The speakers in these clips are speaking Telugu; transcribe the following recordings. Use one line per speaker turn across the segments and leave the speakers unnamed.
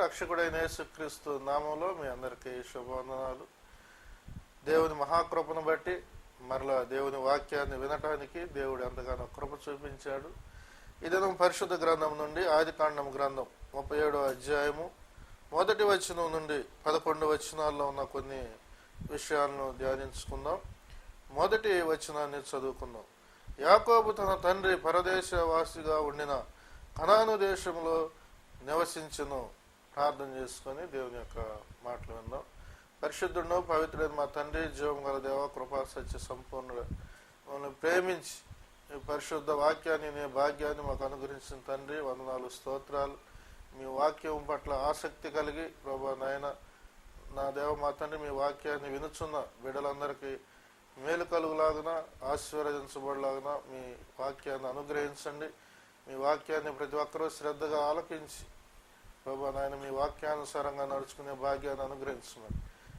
రక్షకుడైన యేసుక్రీస్తు నామంలో మీ అందరికీ శుభవందనాలు. దేవుని మహాకృపను బట్టి మరలా దేవుని వాక్యాన్ని వినటానికి దేవుడు ఎంతగానో కృప చూపించాడు. ఈ దినం పరిశుద్ధ గ్రంథం నుండి ఆదికాండం గ్రంథం 37వ అధ్యాయము 1వ వచనం నుండి 11 వచనాల్లో ఉన్న కొన్ని విషయాలను ధ్యానించుకుందాం. 1వ వచనాన్ని చదువుకుందాం. యాకోబు తన తండ్రి పరదేశవాసిగా ఉండిన కనాను దేశంలో నివసించును. ప్రార్థన చేసుకొని దేవుని యొక్క మాటలు విందాం. పరిశుద్ధుడు పవిత్రుడైన మా తండ్రి, జీవం గల దేవ, కృపా సత్య సంపూర్ణుడు, మమ్మల్ని ప్రేమించి మీ పరిశుద్ధ వాక్యాన్ని, నీ భాగ్యాన్ని మాకు అనుగ్రహించిన తండ్రి, వందనాలు, స్తోత్రాలు. మీ వాక్యం పట్ల ఆసక్తి కలిగి ప్రభా నాయన నా దేవ మా తండ్రి, మీ వాక్యాన్ని వినుచున్న బిడ్డలందరికీ మేలు కలుగులాగున, ఆశీర్వదించబడలాగున మీ వాక్యాన్ని అనుగ్రహించండి. మీ వాక్యాన్ని ప్రతి ఒక్కరూ శ్రద్ధగా ఆలకించి ప్రభా నాయన మీ వాక్యానుసారంగా నడుచుకునే భాగ్యాన్ని అనుగ్రహించమని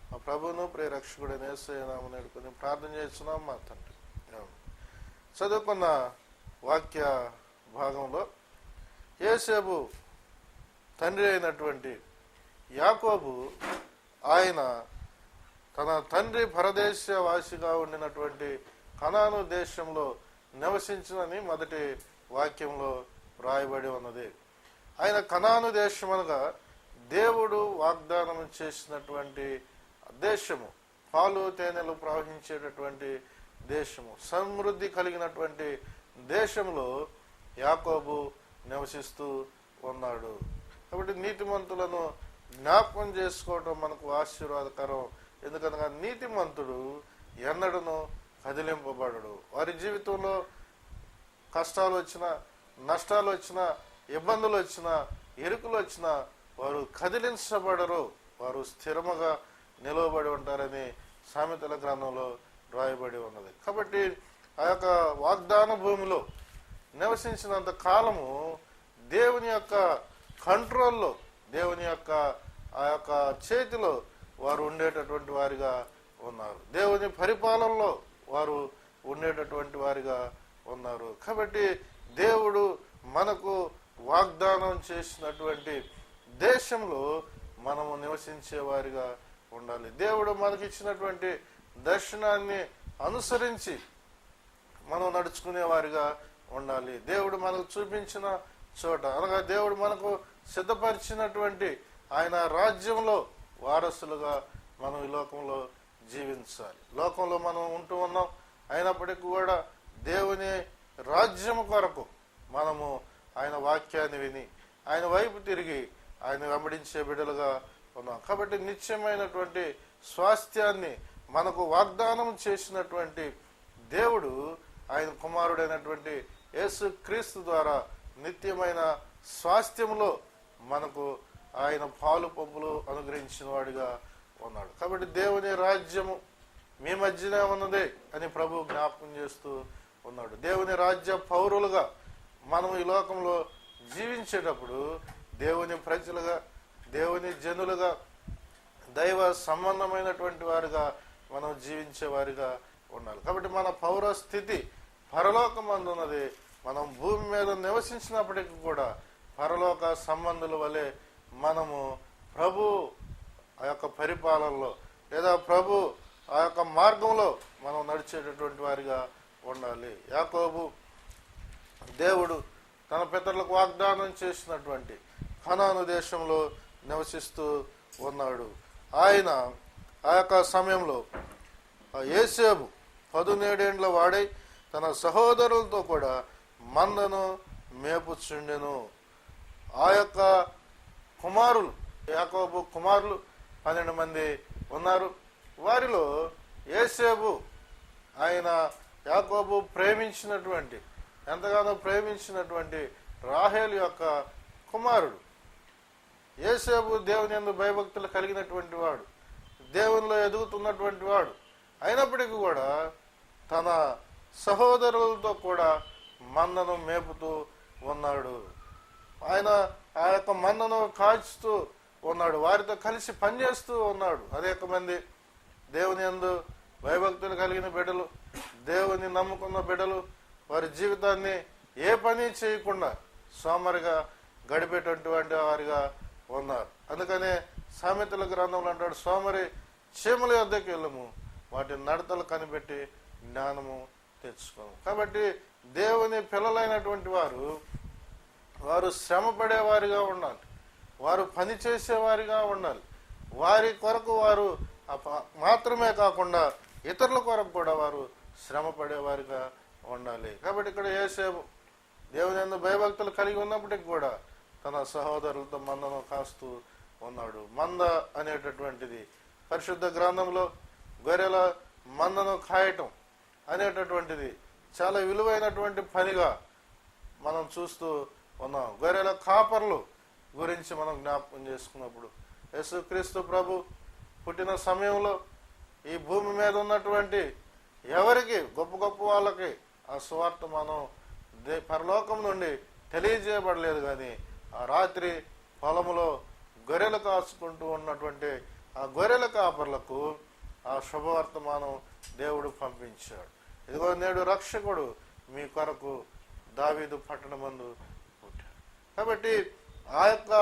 మా ప్రభువును ప్రియ రక్షకుడైన యేసయ్య నామమున నేడుకొని ప్రార్థన చేస్తున్నాం మా తండ్రి. చదువుకున్న వాక్య భాగంలో యోసేపు తండ్రి అయినటువంటి యాకోబు ఆయన తన తండ్రి పరదేశవాసిగా ఉండినటువంటి కనాను దేశంలో నివసించినని మొదటి వాక్యంలో రాయబడి ఉన్నది. ఆయన కనాను దేశం అనగా దేవుడు వాగ్దానం చేసినటువంటి దేశము, పాలు తేనెలు ప్రవహించేటటువంటి దేశము, సమృద్ధి కలిగినటువంటి దేశంలో యాకోబు నివసిస్తూ ఉన్నాడు. కాబట్టి నీతిమంతులను జ్ఞాపకం చేసుకోవటం మనకు ఆశీర్వాదకరం. ఎందుకనగా నీతిమంతుడు ఎన్నడను కదిలింపబడడు. వారి జీవితంలో కష్టాలు వచ్చినా, నష్టాలు వచ్చినా, ఇబ్బందులు వచ్చినా, ఇరుకులు వచ్చినా వారు కదిలించబడరు. వారు స్థిరముగా నిలవబడి ఉంటారని సామెతల గ్రంథంలో రాయబడి ఉన్నది. కాబట్టి ఆ యొక్క వాగ్దాన భూమిలో నివసించినంత కాలము దేవుని యొక్క కంట్రోల్లో, దేవుని యొక్క ఆ యొక్క చేతిలో వారు ఉండేటటువంటి వారిగా ఉన్నారు. దేవుని పరిపాలనలో వారు ఉండేటటువంటి వారిగా ఉన్నారు. కాబట్టి దేవుడు మనకు వాగ్దానం చేసినటువంటి దేశంలో మనము నివసించే వారిగా ఉండాలి. దేవుడు మనకి ఇచ్చినటువంటి దర్శనాన్ని అనుసరించి మనం నడుచుకునే వారిగా ఉండాలి. దేవుడు మనకు చూపించిన చోట అనగా దేవుడు మనకు సిద్ధపరిచినటువంటి ఆయన రాజ్యంలో వారసులుగా మనం ఈ లోకంలో జీవించాలి. లోకంలో మనం ఉంటూ ఉన్నాం, అయినప్పటికీ కూడా దేవుని రాజ్యం కొరకు మనము ఆయన వాక్యాన్ని విని ఆయన వైపు తిరిగి ఆయన వెంబడించే బిడ్డలుగా ఉన్నాం. కాబట్టి నిత్యమైనటువంటి స్వాస్థ్యాన్ని మనకు వాగ్దానం చేసినటువంటి దేవుడు ఆయన కుమారుడైనటువంటి యేసు క్రీస్తు ద్వారా నిత్యమైన స్వాస్థ్యంలో మనకు ఆయన పాలు పంపులు అనుగ్రహించిన వాడిగా ఉన్నాడు. కాబట్టి దేవుని రాజ్యము మీ మధ్యనే ఉన్నదే అని ప్రభు జ్ఞాపకం చేస్తూ ఉన్నాడు. దేవుని రాజ్య పౌరులుగా మనం ఈ లోకంలో జీవించేటప్పుడు దేవుని ప్రజలుగా, దేవుని జనులుగా, దైవ సంబంధమైనటువంటి వారిగా మనం జీవించే వారిగా ఉండాలి. కాబట్టి మన పౌర స్థితి పరలోకమందున్నది. మనం భూమి మీద నివసించినప్పటికీ కూడా పరలోక సంబంధుల వలె మనము ప్రభు ఆ యొక్క పరిపాలనలో లేదా ప్రభు ఆ యొక్క మార్గంలో మనం నడిచేటటువంటి వారిగా ఉండాలి. యాకోబు దేవుడు తన పితరులకు వాగ్దానం చేసినటువంటి కనాను దేశంలో నివసిస్తూ ఉన్నాడు. ఆయన ఆ యొక్క సమయంలో యోసేపు 17 ఏండ్ల వాడై తన సహోదరులతో కూడా మందను మేపుచుండెను. ఆ యొక్క కుమారులు, యాకోబు కుమారులు 12 మంది ఉన్నారు. వారిలో యోసేపు ఆయన యాకోబు ప్రేమించినటువంటి, ఎంతగానో ప్రేమించినటువంటి రాహేలు యొక్క కుమారుడు. యోసేపు దేవుని యందు భయభక్తులు కలిగినటువంటి వాడు, దేవునిలో ఎదుగుతున్నటువంటి వాడు. అయినప్పటికీ కూడా తన సహోదరులతో కూడా మందను మేపుతూ ఉన్నాడు. ఆయన ఆ యొక్క మందను కాల్చుతూ ఉన్నాడు, వారితో కలిసి పనిచేస్తూ ఉన్నాడు. అనేక మంది దేవుని యందు భయభక్తులు కలిగిన బిడ్డలు, దేవుని నమ్ముకున్న బిడ్డలు వారి జీవితాన్ని ఏ పని చేయకుండా సోమరిగా గడిపేటటువంటి వారిగా ఉన్నారు. అందుకనే సామెతల గ్రంథంలో అంటాడు, సోమరి చీమల యొద్దకు వెళ్ళము, వాటి నడతలు కనిపెట్టి జ్ఞానము తెచ్చుకోము. కాబట్టి దేవుని పిల్లలైనటువంటి వారు శ్రమ పడేవారిగా ఉండాలి, వారు పని చేసేవారిగా ఉండాలి. వారి కొరకు వారు మాత్రమే కాకుండా ఇతరుల కొరకు కూడా వారు శ్రమ పడేవారిగా ఉండాలి. కాబట్టి ఇక్కడ యోసేపు దేవుని యందు భయభక్తులు కలిగి ఉన్నప్పటికీ కూడా తన సహోదరులతో మందను కాస్తూ ఉన్నాడు. మంద అనేటటువంటిది పరిశుద్ధ గ్రంథంలో గొర్రెల మందను కాయటం అనేటటువంటిది చాలా విలువైనటువంటి పనిగా మనం చూస్తూ ఉన్నాం. గొర్రెల కాపర్లు గురించి మనం జ్ఞాపకం చేసుకున్నప్పుడు యేసుక్రీస్తు ప్రభు పుట్టిన సమయంలో ఈ భూమి మీద ఉన్నటువంటి ఎవరికి గొప్ప గొప్ప వాళ్ళకి ఆ సువార్త మనం పరలోకం నుండి తెలియజేయబడలేదు. కానీ ఆ రాత్రి పొలములో గొర్రెలు కాచుకుంటూ ఉన్నటువంటి ఆ గొర్రెల కాపర్లకు ఆ శుభవర్తమానం దేవుడు పంపించాడు. ఇదిగో నేడు రక్షకుడు మీ కొరకు దావీదు పట్టణమందు పుట్టాడు. కాబట్టి ఆ యొక్క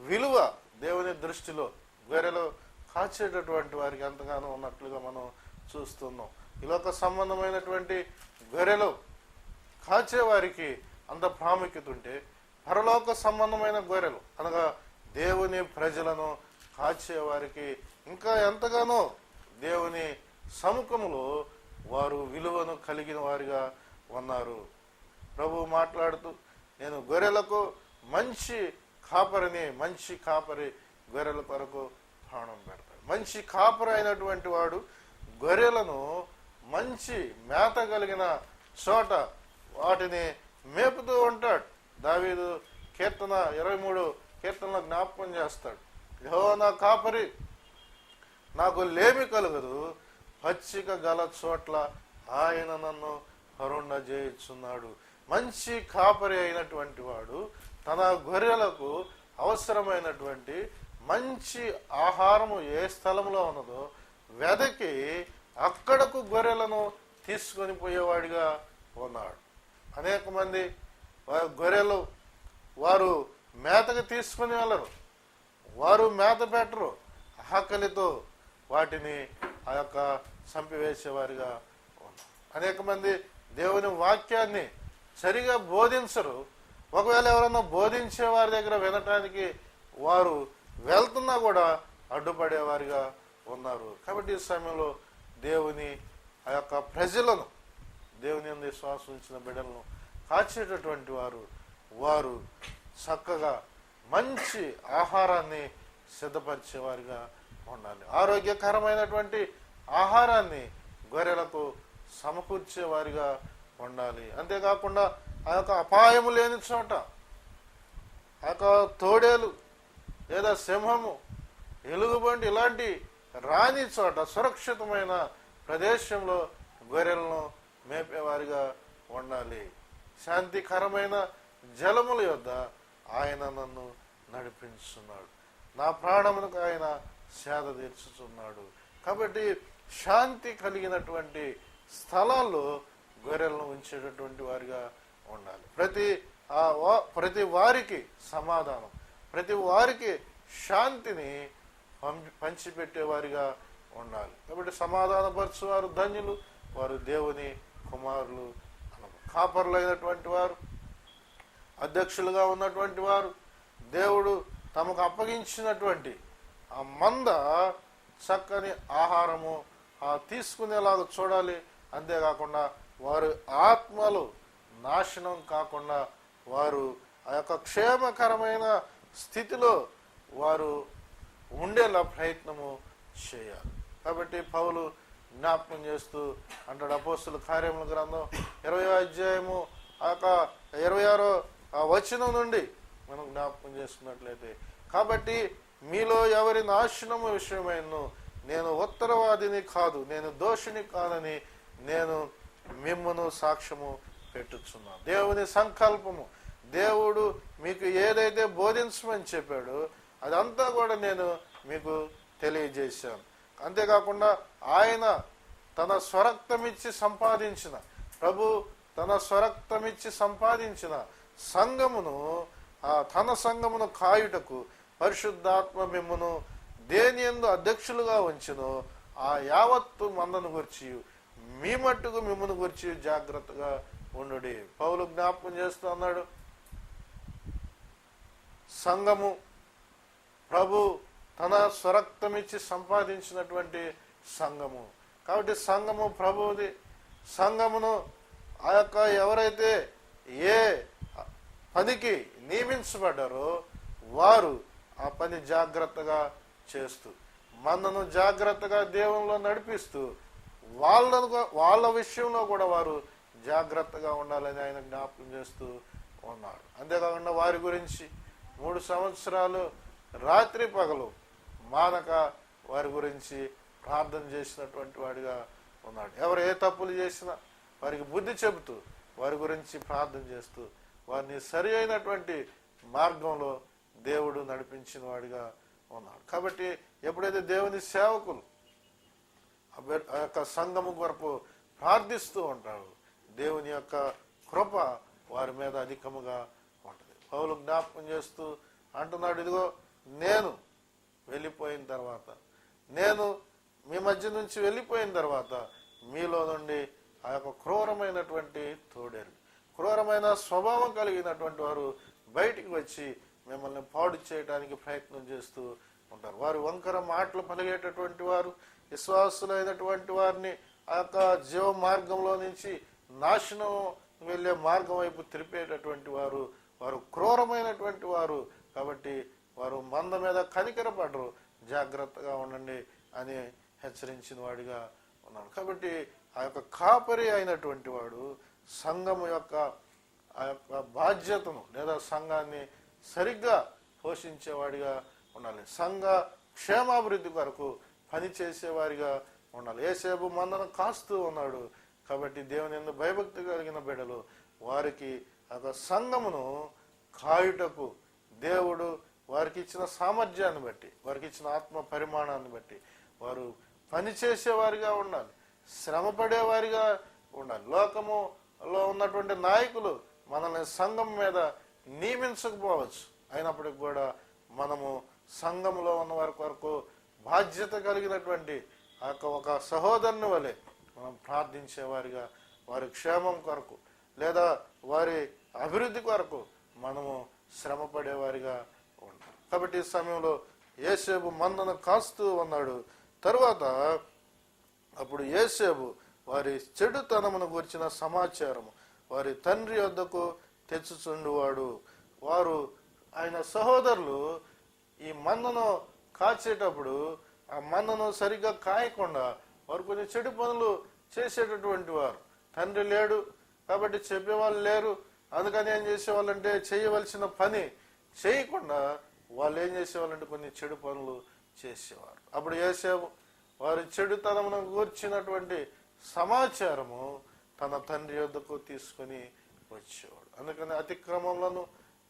విలువ దేవుని దృష్టిలో గొర్రెలు కాచేటటువంటి వారికి ఎంతగానో ఉన్నట్లుగా మనం చూస్తున్నాం. ఈ లోక సంబంధమైనటువంటి గొర్రెలు కాచేవారికి అంత ప్రాముఖ్యత ఉంటే, పరలోక సంబంధమైన గొర్రెలు అనగా దేవుని ప్రజలను కాచేవారికి ఇంకా ఎంతగానో దేవుని సముఖములో వారు విలువను కలిగిన వారిగా ఉన్నారు. ప్రభువు మాట్లాడుతూ, నేను గొర్రెలకు మంచి కాపరిని, మంచి కాపరి గొర్రెల కొరకు ప్రాణం పెడతాడు. మంచి కాపరి అయినటువంటి వాడు గొర్రెలను మంచి మేత కలిగిన చోట వాటిని మేపుతూ ఉంటాడు. దావీదు కీర్తన 23 కీర్తనలో జ్ఞాపకం చేస్తాడు, యెహోవా నా కాపరి, నాకు లేమి కలుగదు, పచ్చిక గల చోట్ల ఆయన నన్ను కరుణజేయుచున్నాడు. మంచి కాపరి అయినటువంటి వాడు తన గొర్రెలకు అవసరమైనటువంటి మంచి ఆహారము ఏ స్థలంలో ఉన్నదో వెదకి అక్కడకు గొర్రెలను తీసుకొని పోయేవాడిగా ఉన్నాడు. అనేక మంది గొర్రెలు వారు మేతకు తీసుకుని వెళ్ళరు, వారు మేత పెట్టరు, ఆకలితో వాటిని ఆ యొక్క చంపివేసేవారిగా ఉన్నారు. అనేక మంది దేవుని వాక్యాన్ని సరిగా బోధించరు. ఒకవేళ ఎవరన్నా బోధించే వారి దగ్గర వినటానికి వారు వెళ్తున్నా కూడా అడ్డుపడేవారిగా ఉన్నారు. కాబట్టి ఈ సమయంలో దేవుని ఆ యొక్క ప్రజలను, దేవుని యందు విశ్వాసం ఉంచిన బిడ్డలను కాచేటటువంటి వారు చక్కగా మంచి ఆహారాన్ని సిద్ధపరిచేవారిగా ఉండాలి. ఆరోగ్యకరమైనటువంటి ఆహారాన్ని గొర్రెలకు సమకూర్చేవారిగా ఉండాలి. అంతేకాకుండా ఆ యొక్క అపాయము లేని చోట, ఆ యొక్క తోడేలు లేదా సింహము, ఎలుగుబంటి ఇలాంటి రాని చోట సురక్షితమైన ప్రదేశంలో గొర్రెలను మేపేవారిగా ఉండాలి. శాంతికరమైన జలముల యొద్ద ఆయన నన్ను నడిపించున్నాడు, నా ప్రాణమునకు ఆయన సేద తీర్చుచున్నాడు. కాబట్టి శాంతి కలిగినటువంటి స్థలాల్లో గొర్రెలను ఉంచేటటువంటి వారిగా ఉండాలి. ప్రతి వారికి సమాధానం, ప్రతి వారికి శాంతిని పంచిపెట్టేవారిగా ఉండాలి. కాబట్టి సమాధానపరచువారు ధన్యులు, వారు దేవుని కుమారులు అన్నమాట. కాపర్లు అయినటువంటి వారు, అధ్యక్షులుగా ఉన్నటువంటి వారు దేవుడు తమకు అప్పగించినటువంటి ఆ మంద చక్కని ఆహారము తీసుకునేలాగా చూడాలి. అంతేకాకుండా వారు ఆత్మలు నాశనం కాకుండా వారు ఆ యొక్క క్షేమకరమైన స్థితిలో వారు ఉండేలా ప్రయత్నము చేయాలి. కాబట్టి పౌలు జ్ఞాపకం చేస్తూ అంటాడు, అపోస్తుల కార్యముల గ్రంథం 20వ అధ్యాయము 26వ వచనం నుండి మనం జ్ఞాపకం చేసుకున్నట్లయితే, కాబట్టి మీలో ఎవరి నాశనము విషయమైనను నేను ఉత్తరవాదిని కాదు, నేను దోషిని కాదని నేను మిమ్మును సాక్ష్యము పెట్టుచున్నాను. దేవుని సంకల్పము, దేవుడు మీకు ఏదైతే బోధించమని చెప్పాడో అదంతా కూడా నేను మీకు తెలియజేశాను. అంతేకాకుండా ఆయన తన స్వరక్తమిచ్చి సంపాదించిన, ప్రభు తన స్వరక్తమిచ్చి సంపాదించిన సంఘమును, తన సంఘమును కాయుటకు పరిశుద్ధాత్మ మిమ్మును దేని యందు అధ్యక్షులుగా ఉంచును ఆ యావత్తు మందను గురించి మీ మట్టుకు మిమ్మల్ని గురించి జాగ్రత్తగా ఉండుడి. పౌలు జ్ఞాపకం చేస్తూ అన్నాడు, సంఘము ప్రభు తన స్వరక్తమిచ్చి సంపాదించినటువంటి సంఘము. కాబట్టి సంఘము ప్రభువుది. సంఘమును ఆ యొక్క ఎవరైతే ఏ పనికి నియమించబడ్డారో వారు ఆ పని జాగ్రత్తగా చేస్తూ మనను జాగ్రత్తగా దేవునిలో నడిపిస్తూ వాళ్ళ విషయంలో కూడా వారు జాగ్రత్తగా ఉండాలని ఆయన జ్ఞాపకం చేస్తూ ఉన్నాడు. అంతేకాకుండా వారి గురించి 3 సంవత్సరాలు రాత్రి పగలు మానక వారి గురించి ప్రార్థన చేసినటువంటి వాడిగా ఉన్నాడు. ఎవరు ఏ తప్పులు చేసినా వారికి బుద్ధి చెబుతూ వారి గురించి ప్రార్థన చేస్తూ వారిని సరి అయినటువంటి మార్గంలో దేవుడు నడిపించిన వాడిగా ఉన్నాడు. కాబట్టి ఎప్పుడైతే దేవుని సేవకులు ఆ యొక్క సంఘము కొరకు ప్రార్థిస్తూ ఉంటారు, దేవుని యొక్క కృప వారి మీద అధికముగా ఉంటుంది. పౌలు జ్ఞాపకం చేస్తూ అంటున్నాడు, ఇదిగో నేను వెళ్ళిపోయిన తర్వాత, నేను మీ మధ్య నుంచి వెళ్ళిపోయిన తర్వాత మీలో నుండి ఆ యొక్క క్రూరమైనటువంటి తోడేరు, క్రూరమైన స్వభావం కలిగినటువంటి వారు బయటికి వచ్చి మిమ్మల్ని పాడు చేయడానికి ప్రయత్నం చేస్తూ ఉంటారు. వారు వంకర మాటలు పలిగేటటువంటి వారు, విశ్వాసులైనటువంటి వారిని ఆ యొక్క జీవ మార్గంలో నుంచి నాశనం వెళ్ళే మార్గం వైపు తిరిపేటటువంటి వారు, వారు క్రూరమైనటువంటి వారు. కాబట్టి వారు మంద మీద కనికరపడరు, జాగ్రత్తగా ఉండండి అని హెచ్చరించిన వాడిగా ఉన్నాడు. కాబట్టి ఆ యొక్క కాపరి అయినటువంటి వాడు సంఘము యొక్క ఆ యొక్క బాధ్యతను లేదా సంఘాన్ని సరిగ్గా పోషించేవాడిగా ఉండాలి. సంఘ క్షేమాభివృద్ధి కొరకు పనిచేసేవారిగా ఉండాలి. యేసేపు మందను కాస్తూ ఉన్నాడు. కాబట్టి దేవుని యందు భయభక్తి కలిగిన బిడ్డలు వారికి ఆ సంఘమును కాయుటకు దేవుడు వారికి ఇచ్చిన సామర్థ్యాన్ని బట్టి, వారికి ఇచ్చిన ఆత్మ పరిమాణాన్ని బట్టి వారు పనిచేసేవారిగా ఉండాలి, శ్రమ పడేవారిగా ఉండాలి. లోకములో ఉన్నటువంటి నాయకులు మనల్ని సంఘం మీద నియమించకపోవచ్చు, అయినప్పటికి కూడా మనము సంఘంలో ఉన్న వారి కొరకు బాధ్యత కలిగినటువంటి ఒక సహోదరుని వలె మనం ప్రార్థించేవారిగా, వారి క్షేమం కొరకు లేదా వారి అభివృద్ధి కొరకు మనము శ్రమ పడేవారిగా ఉంటాం. కాబట్టి ఈ సమయంలో యేసేపు మందను కాస్తూ ఉన్నాడు. తరువాత అప్పుడు యేసేపు వారి చెడుతనమును గురించిన సమాచారము వారి తండ్రి వద్దకు తెచ్చుచుండువాడు. వారు ఆయన సహోదరులు ఈ మందను కాచేటప్పుడు ఆ మందను సరిగ్గా కాయకుండా వారు కొన్ని చెడు పనులు చేసేటటువంటి వారు. తండ్రి లేడు కాబట్టి చెప్పేవాళ్ళు లేరు, అందుకని ఏం చేసేవాళ్ళంటే చేయవలసిన పని చేయకుండా వాళ్ళు ఏం చేసేవాళ్ళంటే కొన్ని చెడు పనులు చేసేవారు. అప్పుడు యేసేపు వారి చెడుతనమును గూర్చినటువంటి సమాచారము తన తండ్రి వద్దకు తీసుకొని వచ్చేవాడు. అందుకని అతిక్రమములను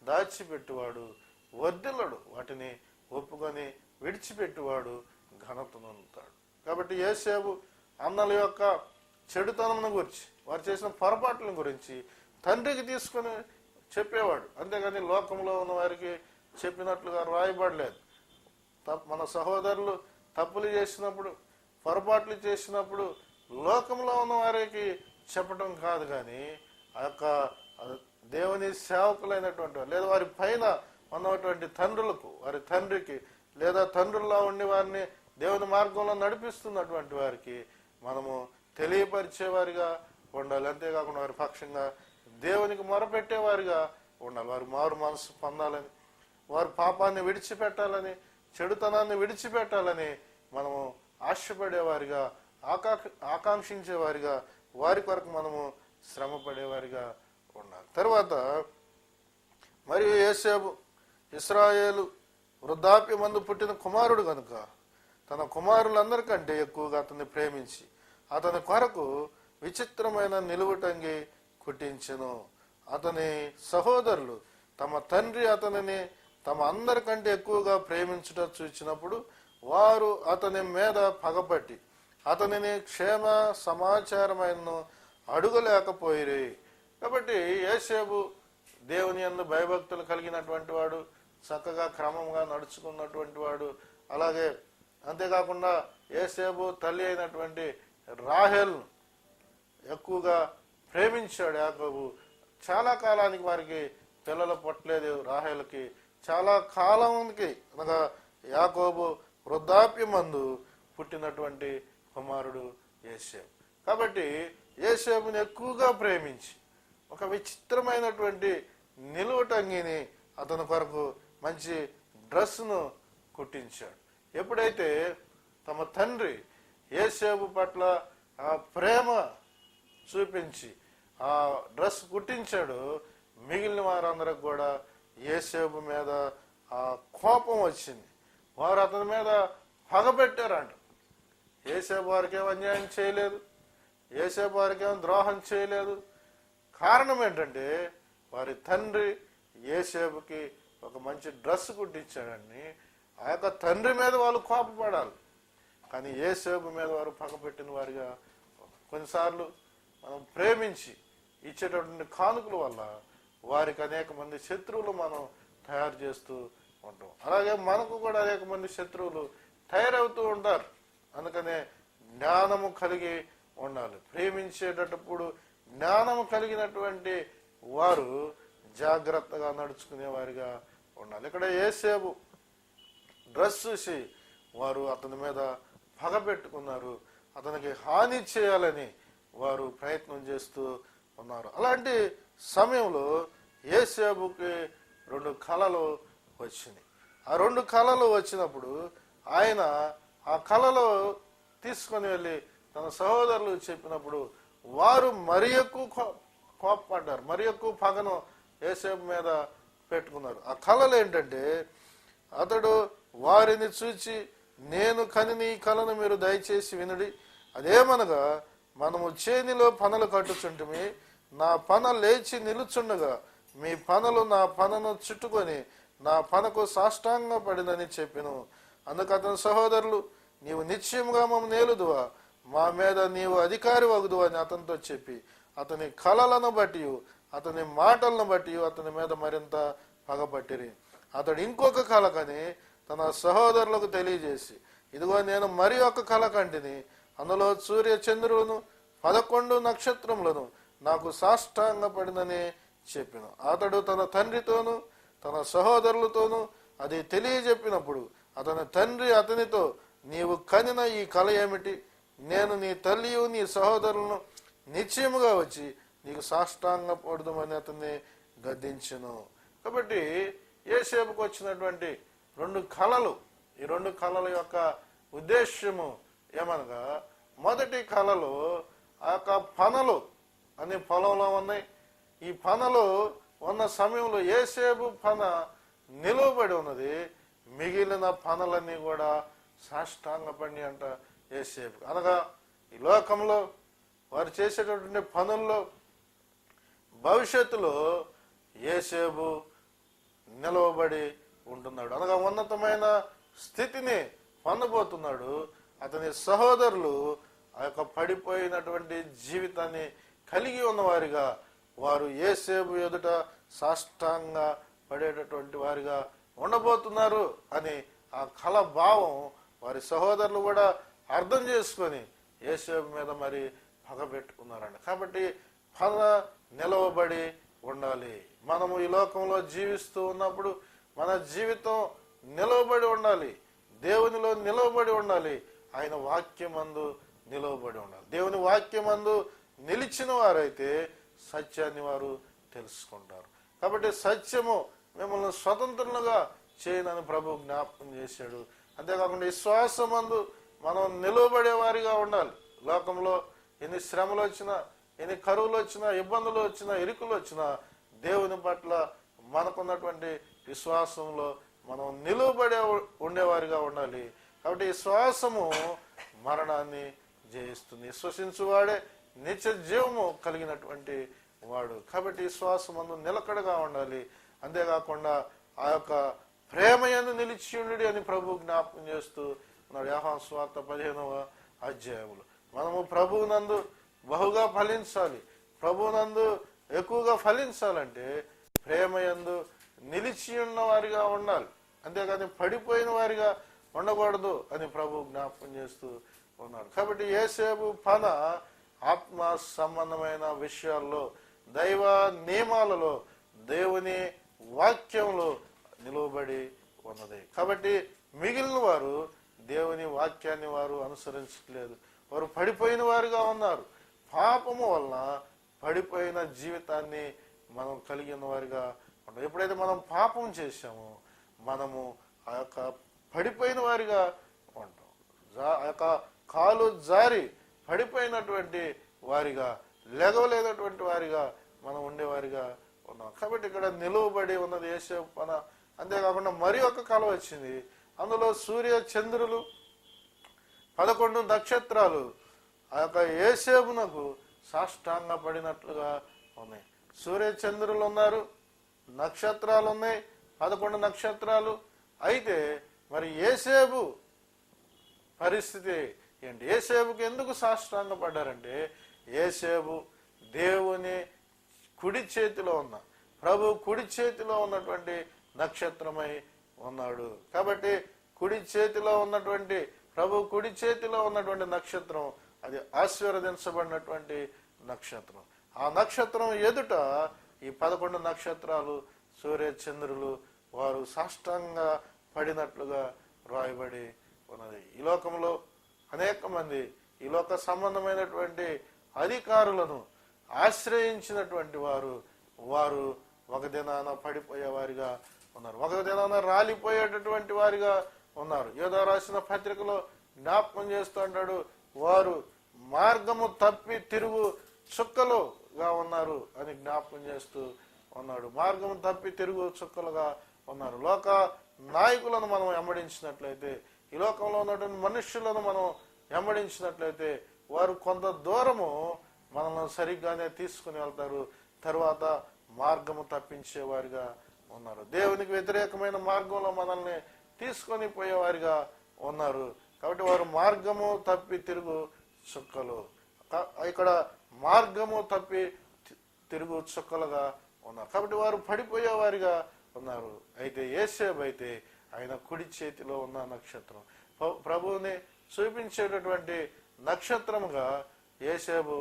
దాచిపెట్టువాడు వర్ధిల్లడు, వాటిని ఒప్పుకొని విడిచిపెట్టువాడు ఘనతనందుతాడు. కాబట్టి యేసేపు అన్నల యొక్క చెడుతనమును గురించి, వారు చేసిన పొరపాట్ల గురించి తండ్రికి తీసుకొని చెప్పేవాడు. అంతేగాని లోకంలో ఉన్న వారికి చెప్పినట్లుగా రాయబడలేదు. మన సహోదరులు తప్పులు చేసినప్పుడు, పొరపాట్లు చేసినప్పుడు లోకంలో ఉన్న వారికి చెప్పడం కాదు, కానీ ఆ యొక్క దేవుని సేవకులైనటువంటి వారు లేదా వారి పైన ఉన్నటువంటి తండ్రులకు, వారి తండ్రికి లేదా తండ్రుల్లో ఉండి వారిని దేవుని మార్గంలో నడిపిస్తున్నటువంటి వారికి మనము తెలియపరిచేవారిగా ఉండాలి. అంతేకాకుండా వారి పక్షంగా దేవునికి మొరపెట్టేవారిగా ఉండాలి. వారు మారు మనసు పొందాలని, వారు పాపాన్ని విడిచిపెట్టాలని, చెడుతనాన్ని విడిచిపెట్టాలని మనము ఆశపడేవారిగా, ఆకాంక్షించేవారిగా, వారి కొరకు మనము శ్రమ పడేవారిగా ఉండాలి. తర్వాత మరియు యేసేపు ఇశ్రాయేలు వృద్ధాప్యమందు పుట్టిన కుమారుడు కనుక తన కుమారులందరికంటే ఎక్కువగా అతన్ని ప్రేమించి అతని కొరకు విచిత్రమైన నిలువుటంగి కుట్టించెను. అతని సహోదరులు తమ తండ్రి అతనిని తమ అందరికంటే ఎక్కువగా ప్రేమించుట చూచినప్పుడు వారు అతని మీద పగపట్టి అతనిని క్షేమ సమాచారమైన అడుగలేకపోయిరి. కాబట్టి యేసేపు దేవుని యందు భయభక్తులు కలిగినటువంటి వాడు, చక్కగా క్రమంగా నడుచుకున్నటువంటి వాడు. అలాగే అంతేకాకుండా యోసేపు తల్లి అయినటువంటి రాహేల్ను ఎక్కువగా ప్రేమించాడు యాకోబు. చాలా కాలానికి వారికి పిల్లలు పుట్టలేదు. రాహేలుకి చాలా కాలానికి అనగా యాకోబు వృద్ధాప్యమందు పుట్టినటువంటి కుమారుడు యోసేపు. కాబట్టి యోసేపుని ఎక్కువగా ప్రేమించి ఒక విచిత్రమైనటువంటి నిలువటంగిని అతని కొరకు మంచి డ్రెస్ను కుట్టించాడు. ఎప్పుడైతే తమ తండ్రి యోసేపు పట్ల ఆ ప్రేమ చూపించి ఆ డ్రెస్ కుట్టించాడు, మిగిలిన వారందరికి కూడా యోసేపు మీద ఆ కోపం వచ్చింది. వారు అతని మీద పగబెట్టారంట. యోసేపు వారికి ఏం అన్యాయం చేయలేదు, యోసేపు వారికి ఏం ద్రోహం చేయలేదు. కారణం ఏంటంటే వారి తండ్రి యోసేపుకి ఒక మంచి డ్రెస్ కుట్టించాడని ఆ యొక్క తండ్రి మీద వాళ్ళు కోపపడాలి. కానీ యోసేపు మీద వారు పగపెట్టిన వారిగా కొన్నిసార్లు మనం ప్రేమించి ఇచ్చేటటువంటి కానుకల వల్ల వారికి అనేక మంది శత్రువులు మనం తయారు చేస్తూ ఉంటాం. అలాగే మనకు కూడా అనేక మంది శత్రువులు తయారవుతూ ఉంటారు. అందుకనే జ్ఞానము కలిగి ఉండాలి. ప్రేమించేటప్పుడు జ్ఞానము కలిగినటువంటి వారు జాగ్రత్తగా నడుచుకునే వారిగా ఉండాలి. ఇక్కడ యోసేపు డ్రెస్ చూసి వారు అతని మీద పగబెట్టుకున్నారు. అతనికి హాని చేయాలని వారు ప్రయత్నం చేస్తూ ఉన్నారు. అలాంటి సమయంలో యోసేపుకి 2 కళలు వచ్చినాయి. ఆ 2 కళలు వచ్చినప్పుడు ఆయన ఆ కళలో తీసుకొని వెళ్ళి తన సహోదరులు చెప్పినప్పుడు వారు మరి ఎక్కువ కోపపడ్డారు, మరి ఎక్కువ పగను యోసేపు మీద పెట్టుకున్నారు. ఆ కళలు ఏంటంటే, అతడు వారిని చూచి, నేను కనిని ఈ కళను మీరు దయచేసి వినుడి. అదేమనగా, మనము చేనిలో పనలు కట్టుచుంటిమి, నా పన లేచి నిలుచుండగా మీ పనలు నా పనను చుట్టుకొని నా పనకు సాష్టాంగ పడినని చెప్పెను. అందుకు అతని సహోదరులు, నీవు నిశ్చయముగా మమ్మ నేలుదువా, మా మీద నీవు అధికారి వగుదు అని అతనితో చెప్పి అతని కళలను బట్టి అతని మాటలను బట్టి అతని మీద మరింత పగపట్టిరి. అతడు ఇంకొక కళ కని తన సహోదరులకు తెలియజేసి, ఇదిగో నేను మరి ఒక కళ కంటిని, అందులో సూర్య చంద్రులను 11 నక్షత్రములను నాకు సాష్టాంగ పడినని చెప్పిన. అతడు తన తండ్రితోనూ తన సహోదరులతోనూ అది తెలియజెప్పినప్పుడు అతని తండ్రి అతనితో, నీవు కనిన ఈ కళ ఏమిటి? నేను నీ తల్లియు నీ సహోదరులను నిశ్చయముగా వచ్చి నీకు సాష్టాంగ పడదామని అతన్ని గద్దించెను. కాబట్టి యోసేపుకు వచ్చినటువంటి 2 కళలు, ఈ 2 కళల యొక్క ఉద్దేశ్యము ఏమనగా, మొదటి కళలో ఆ యొక్క పనలు అనే పొలంలో ఉన్నాయి. ఈ పనలు ఉన్న సమయంలో యోసేపు పన నిలువబడి ఉన్నది, మిగిలిన పనులన్నీ కూడా సాష్టాంగపడి అంట యోసేపు. అనగా ఈ లోకంలో వారు చేసేటటువంటి పనుల్లో భవిష్యత్తులో యోసేపు నిలవబడి ఉంటున్నాడు. అనగా ఉన్నతమైన స్థితిని పొందబోతున్నాడు. అతని సహోదరులు ఆ యొక్క పడిపోయినటువంటి జీవితాన్ని కలిగి ఉన్నవారిగా వారు యోసేపు ఎదుట సాష్టాంగ పడేటటువంటి వారిగా ఉండబోతున్నారు అని ఆ కళ భావం వారి సహోదరులు కూడా అర్థం చేసుకొని యోసేపు మీద మరి పగబెట్టుకున్నారండి. కాబట్టి పగ నిలవబడి ఉండాలి. మనము ఈ లోకంలో జీవిస్తూ ఉన్నప్పుడు మన జీవితం నిలవబడి ఉండాలి, దేవునిలో నిలవబడి ఉండాలి, ఆయన వాక్యమందు నిలవబడి ఉండాలి. దేవుని వాక్యమందు నిలిచిన వారైతే సత్యాన్ని వారు తెలుసుకుంటారు. కాబట్టి సత్యము మిమ్మల్ని స్వతంత్రులుగా చేయనని ప్రభు జ్ఞాపకం చేశాడు. అంతేకాకుండా విశ్వాసమందు మనం నిలవబడే వారిగా ఉండాలి. లోకంలో ఎన్ని శ్రమలు వచ్చినా, ఎన్ని కరువులు వచ్చినా, ఇబ్బందులు వచ్చినా, ఇరుకులు వచ్చినా, దేవుని పట్ల మనకున్నటువంటి విశ్వాసంలో మనం నిలువబడే ఉండేవారిగా ఉండాలి. కాబట్టి విశ్వాసము మరణాన్ని జయిస్తుంది. విశ్వసించువాడే నిత్య జీవము కలిగినటువంటి వాడు. కాబట్టి విశ్వాసమందు నిలకడగా ఉండాలి. అంతేకాకుండా ఆ యొక్క ప్రేమయందు నిలిచియుండు అని ప్రభు జ్ఞాపకం చేస్తూ ఉన్నాడు. యోహాను సువార్త 15వ అధ్యాయములు. మనము ప్రభువునందు బహుగా ఫలించాలి. ప్రభువునందు ఎక్కువగా ఫలించాలంటే ప్రేమయందు నిలిచి ఉన్న వారిగా ఉండాలి, అంతేకాని పడిపోయిన వారిగా ఉండకూడదు అని ప్రభు జ్ఞాపకం చేస్తూ ఉన్నాడు. కాబట్టి యోసేపు పన ఆత్మ సంబంధమైన విషయాల్లో, దైవ నియమాలలో, దేవుని వాక్యంలో నిలువబడి ఉన్నది. కాబట్టి మిగిలిన వారు దేవుని వాక్యాన్ని వారు అనుసరించట్లేదు, వారు పడిపోయిన వారుగా ఉన్నారు. పాపము వలన పడిపోయిన జీవితాన్ని మనం కలిగిన వారిగా ఉంటాం. ఎప్పుడైతే మనం పాపం చేశామో మనము ఆ యొక్క పడిపోయిన వారిగా ఉంటాం. ఆ యొక్క కాలు జారి పడిపోయినటువంటి వారిగా, లెగవలేనటువంటి వారిగా మనం ఉండేవారిగా ఉన్నాం. కాబట్టి ఇక్కడ నిలువబడి ఉన్నది యోసేపు పన. అంతేకాకుండా మరి ఒక కల వచ్చింది, అందులో సూర్య చంద్రులు 11 నక్షత్రాలు ఆ యొక్క యోసేపునకు సాష్టాంగ పడినట్లుగా ఉన్నాయి. సూర్య చంద్రులు ఉన్నారు, నక్షత్రాలు ఉన్నాయి, 11 నక్షత్రాలు. అయితే మరి యోసేపు పరిస్థితి ఏంటి? యోసేపుకి ఎందుకు సాష్టాంగ పడ్డారంటే, యోసేపు దేవుని కుడి చేతిలో ఉన్న, ప్రభు కుడి చేతిలో ఉన్నటువంటి నక్షత్రమై ఉన్నాడు. కాబట్టి కుడి చేతిలో ఉన్నటువంటి, ప్రభు కుడి చేతిలో ఉన్నటువంటి నక్షత్రం అది ఆశీర్వదించబడినటువంటి నక్షత్రం. ఆ నక్షత్రం ఎదుట ఈ 11 నక్షత్రాలు, సూర్య చంద్రులు వారు సాష్టాంగ పడినట్లుగా రాయబడి ఉన్నది. ఈ లోకంలో అనేక మంది ఈ లోక సంబంధమైనటువంటి అధికారులను ఆశ్రయించినటువంటి వారు ఒక దినాన పడిపోయేవారిగా ఉన్నారు, ఒక దినాన రాలిపోయేటటువంటి వారిగా ఉన్నారు. యోధా రాసిన పత్రికలో జ్ఞాపకం చేస్తూ అంటాడు, వారు మార్గము తప్పి తిరుగు చుక్కలుగా ఉన్నారు అని జ్ఞాపకం చేస్తూ ఉన్నాడు. మార్గము తప్పి తిరుగు చుక్కలుగా ఉన్నారు. లోక నాయకులను మనం వెంబడించినట్లయితే, ఈ లోకంలో ఉన్నటువంటి మనుష్యులను మనం వెంబడించినట్లయితే వారు కొంత దూరము మనల్ని సరిగ్గానే తీసుకుని వెళ్తారు, తర్వాత మార్గము తప్పించేవారిగా ఉన్నారు. దేవునికి వ్యతిరేకమైన మార్గంలో మనల్ని తీసుకొని పోయేవారిగా ఉన్నారు. కాబట్టి వారు మార్గము తప్పి తిరుగు చుక్కలు, ఇక్కడ మార్గము తప్పి తిరుగు చుక్కలుగా ఉన్నారు. కాబట్టి వారు పడిపోయేవారిగా ఉన్నారు. అయితే యోసేపు అయితే ఆయన కుడి చేతిలో ఉన్న నక్షత్రం, ప్రభువుని చూపించేటటువంటి నక్షత్రముగా యోసేపు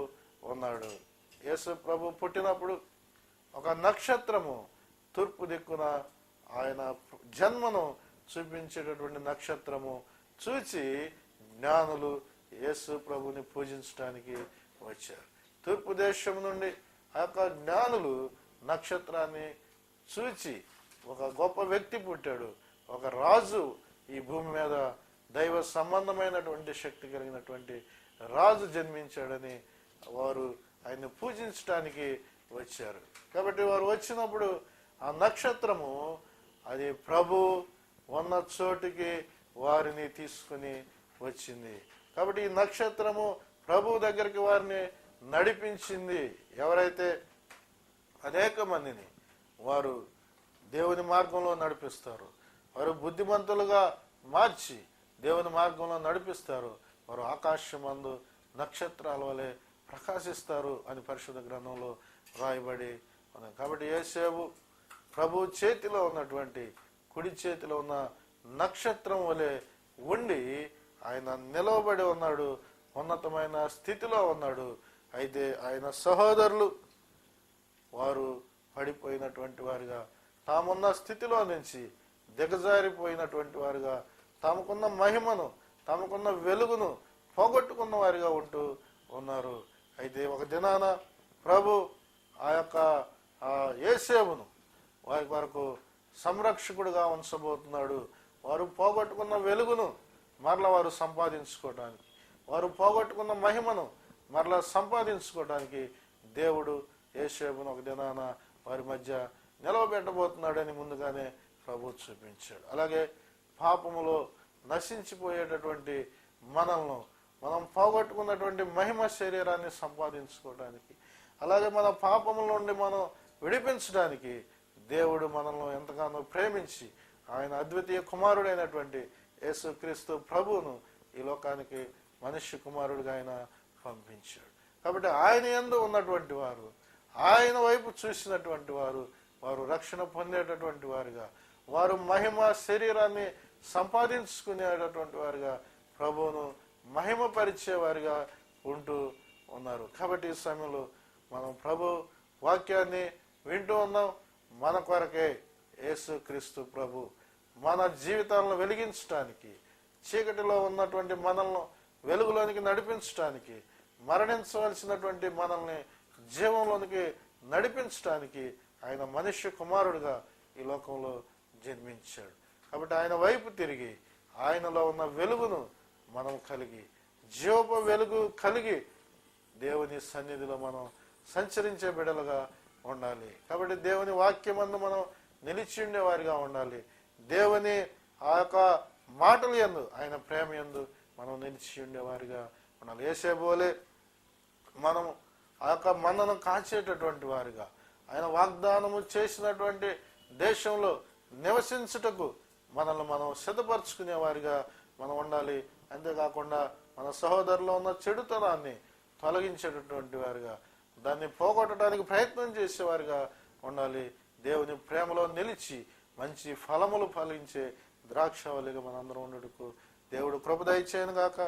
ఉన్నాడు. యేసు ప్రభు పుట్టినప్పుడు ఒక నక్షత్రము తూర్పు దిక్కున ఆయన జన్మను చూపించేటటువంటి నక్షత్రము చూచి జ్ఞానులు యేసు ప్రభుని పూజించడానికి వచ్చారు. తూర్పు దేశం నుండి ఆ యొక్క జ్ఞానులు నక్షత్రాన్ని చూచి ఒక గొప్ప వ్యక్తి పుట్టాడు, ఒక రాజు ఈ భూమి మీద దైవ సంబంధమైనటువంటి శక్తి కలిగినటువంటి రాజు జన్మించాడని వారు ఆయన్ని పూజించడానికి వచ్చారు. కాబట్టి వారు వచ్చినప్పుడు ఆ నక్షత్రము అది ప్రభు ఉన్న చోటికి వారిని తీసుకుని వచ్చింది. కాబట్టి ఈ నక్షత్రము ప్రభు దగ్గరికి వారిని నడిపించింది. ఎవరైతే అనేక మందిని వారు దేవుని మార్గంలో నడిపిస్తారు, వారు బుద్ధిమంతులుగా మార్చి దేవుని మార్గంలో నడిపిస్తారు, వారు ఆకాశమందు నక్షత్రాల వలె ప్రకాశిస్తారు అని పరిశుద్ధ గ్రంథంలో రాయబడి ఉన్నది. కాబట్టి యోసేపు ప్రభు చేతిలో ఉన్నటువంటి, కుడి చేతిలో ఉన్న నక్షత్రం వలె ఉండి ఆయన నిలవబడి ఉన్నాడు, ఉన్నతమైన స్థితిలో ఉన్నాడు. అయితే ఆయన సహోదరులు వారు పడిపోయినటువంటి వారిగా, తామున్న స్థితిలో నుంచి దిగజారిపోయినటువంటి వారిగా, తమకున్న మహిమను, తమకున్న వెలుగును పోగొట్టుకున్న వారిగా ఉంటూ ఉన్నారు. అయితే ఒక దినాన ప్రభు ఆ యొక్క యోసేపును వారి వరకు సంరక్షకుడుగా ఉంచబోతున్నాడు. వారు పోగొట్టుకున్న వెలుగును మరలా వారు సంపాదించుకోవడానికి, వారు పోగొట్టుకున్న మహిమను మరలా సంపాదించుకోవడానికి దేవుడు యోసేపును ఒక దినాన వారి మధ్య నిలవబెట్టబోతున్నాడని ముందుగానే ప్రభు చూపించాడు. అలాగే పాపములో నశించిపోయేటటువంటి మనల్ని, మనం పోగొట్టుకున్నటువంటి మహిమ శరీరాన్ని సంపాదించుకోవడానికి, అలాగే మన పాపముల నుండి మనం విడిపించడానికి దేవుడు మనల్ని ఎంతగానో ప్రేమించి ఆయన అద్వితీయ కుమారుడైనటువంటి యేసుక్రీస్తు ప్రభువును ఈ లోకానికి మనుష్య కుమారుడిగా ఆయన పంపించాడు. కాబట్టి ఆయన యందు ఉన్నటువంటి వారు, ఆయన వైపు చూసినటువంటి వారు వారు రక్షణ పొందేటటువంటి వారుగా, వారు మహిమ శరీరాన్ని సంపాదించుకునేటటువంటి వారుగా, ప్రభువును మహిమపరిచేవారుగా ఉంటూ ఉన్నారు. కాబట్టి ఈ సమయంలో మనం ప్రభు వాక్యాన్ని వింటూ ఉన్నాం. మన కొరకే యేసుక్రీస్తు ప్రభు మన జీవితాలను వెలిగించటానికి, చీకటిలో ఉన్నటువంటి మనల్ని వెలుగులోనికి నడిపించటానికి, మరణించవలసినటువంటి మనల్ని జీవంలోనికి నడిపించటానికి ఆయన మనుష్య కుమారుడుగా ఈ లోకంలో జన్మించాడు. కాబట్టి ఆయన వైపు తిరిగి ఆయనలో ఉన్న వెలుగును మనం కలిగి, జీవపు వెలుగు కలిగి దేవుని సన్నిధిలో మనం సంచరించే బిడలుగా ఉండాలి. కాబట్టి దేవుని వాక్యమందు మనం నిలిచి ఉండేవారిగా ఉండాలి. దేవుని ఆ యొక్క మాటల యందు, ఆయన ప్రేమ యందు మనం నిలిచి ఉండేవారిగా ఉండాలి. యేసేబోలే మనం ఆ యొక్క మందను కాచేటటువంటి వారిగా, ఆయన వాగ్దానము చేసినటువంటి దేశంలో నివసించుటకు మనల్ని మనం సిద్ధపరచుకునే వారిగా మనం ఉండాలి. అంతేకాకుండా మన సహోదరులో ఉన్న చెడుతనాన్ని తొలగించేటటువంటి వారిగా, దాన్ని పోగొట్టడానికి ప్రయత్నం చేసేవారిగా ఉండాలి. దేవుని ప్రేమలో నిలిచి మంచి ఫలములు ఫలించే ద్రాక్షవల్లిగా మనందరం ఉండటకు దేవుడు కృప దయచేయను గాక.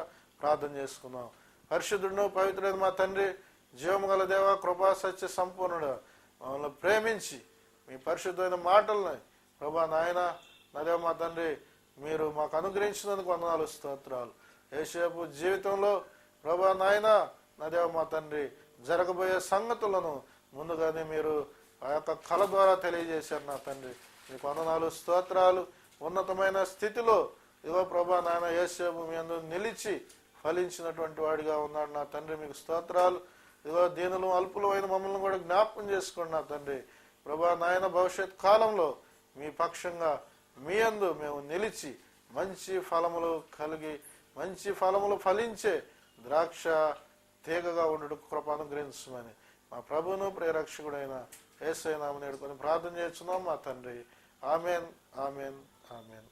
ప్రార్థన చేసుకుందాం. పరిశుద్ధుడు పవిత్రుడైన మా తండ్రి, జీవము గల దేవ, కృపా సత్య సంపూర్ణుడు, మమ్మల్ని ప్రేమించి మీ పరిశుద్ధమైన మాటల్ని ప్రభా నాయన నా దేవ మా తండ్రి మీరు మాకు అనుగ్రహించినందుకు వందనాలు, స్తోత్రాలు. యేసేపు జీవితంలో ప్రభా నాయన నా దేవ మా తండ్రి జరగబోయే సంగతులను ముందుగానే మీరు ఆ యొక్క కళ ద్వారా తెలియజేశారు నా తండ్రి. మీకు వందనాలు, స్తోత్రాలు. ఉన్నతమైన స్థితిలో ఇదిగో ప్రభా నాయన యేసేపు మీ అందు నిలిచి ఫలించినటువంటి వాడిగా ఉన్నాడు నా తండ్రి. మీకు స్తోత్రాలు. ఇదిగో దీనులు అల్పులు అయిన మమ్మల్ని కూడా జ్ఞాపకం చేసుకోండి నా తండ్రి. ప్రభా నాయన భవిష్యత్ కాలంలో మీ పక్షంగా మీ యందు మేము నిలిచి మంచి ఫలములు కలిగి, మంచి ఫలములు ఫలించే ద్రాక్ష తీగగా ఉండటకు కృప అనుగ్రహించమని మా ప్రభువును ప్రియరక్షకుడైన యేసయ్య నామమున వేడుకొని ప్రార్థన చేస్తున్నాం మా తండ్రి. Amen, amen, amen.